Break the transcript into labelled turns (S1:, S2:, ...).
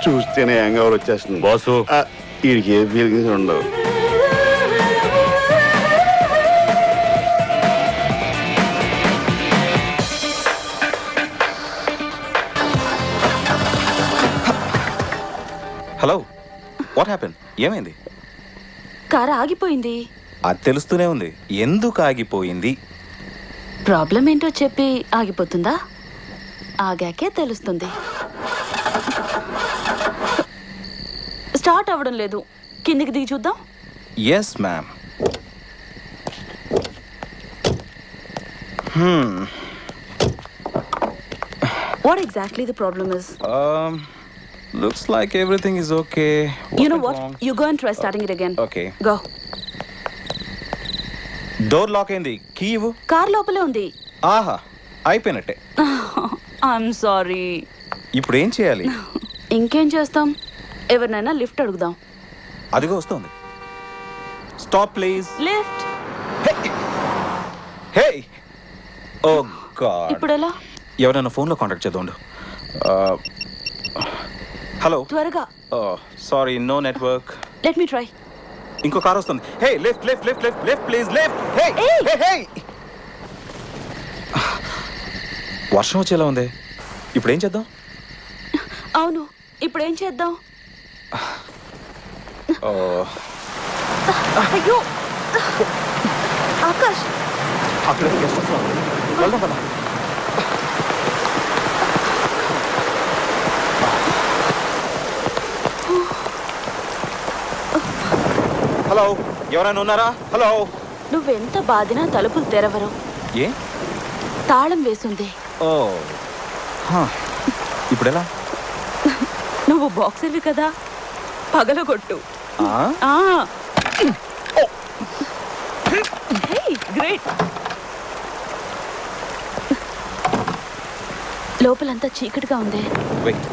S1: చూస్తేనే హ్యాంగ్ వచ్చేస్తుంది
S2: బాసు.
S1: వీడికి ఏ ఫీలింగ్స్ ఉండవు.
S2: Hello, what happen? ఏమైంది?
S3: కారు ఆగిపోయింది.
S2: అది తెలుస్తూనే ఉంది. ఎందుకు ఆగిపోయింది?
S3: ప్రాబ్లం ఏంటో చెప్పి ఆగిపోతుందా? ఆగాకే తెలుస్తుంది. స్టార్ట్ అవ్వడం లేదు. కిందికి దిగి చూద్దాం.
S2: Yes ma'am.
S3: What exactly the problem is?
S2: Looks like everything is okay.
S3: You know what? You go and try starting it again.
S2: Okay.
S3: Go.
S2: Door lock అయింది. కీ ఇవ్వు.
S3: కార్ లోపలే ఉంది.
S2: ఆహా, అయిపోయినట్టే.
S3: I'm sorry.
S2: ఇప్పుడు ఏం చేయాలి?
S3: ఇంకేం చేస్తాం? ఎవరినైనా లిఫ్ట్ అడుగుదాం.
S2: అదిగో వస్తుంది. Stop please.
S3: Lift.
S2: Hey, oh God.
S3: ఇప్పుడు ఎలా?
S2: ఎవరైనా ఫోన్లో కాంటాక్ట్ చేద్దాం. హలో.
S3: త్వరగా.
S2: Sorry, no network.
S3: Let me try.
S2: ఇంకో కార్ వస్తుంది. Hey, lift lift lift lift lift please lift. Hey hey hey. వర్షం వచ్చేలా ఉంది. ఇప్పుడు ఏం చేద్దాం?
S3: అవును, ఇప్పుడు ఏం చేద్దాం? అయ్యో ఆకాష్,
S2: అక్కడ గెస్ట్ హౌస్ ఉంది. వెళ్దాం పద. హలో, ఎవరైనా ఉన్నారా? హలో.
S3: నువ్వెంత బాధినా తలుపులు తెరవరు.
S2: ఏ?
S3: తాళం వేసుంది.
S2: ఓ, ఇప్పుడు ఎలా?
S3: నువ్వు బాక్సర్వి కదా, పగలగొట్టు. గ్రేట్. లోపలంతా చీకటిగా ఉంది.
S2: వెయిట్.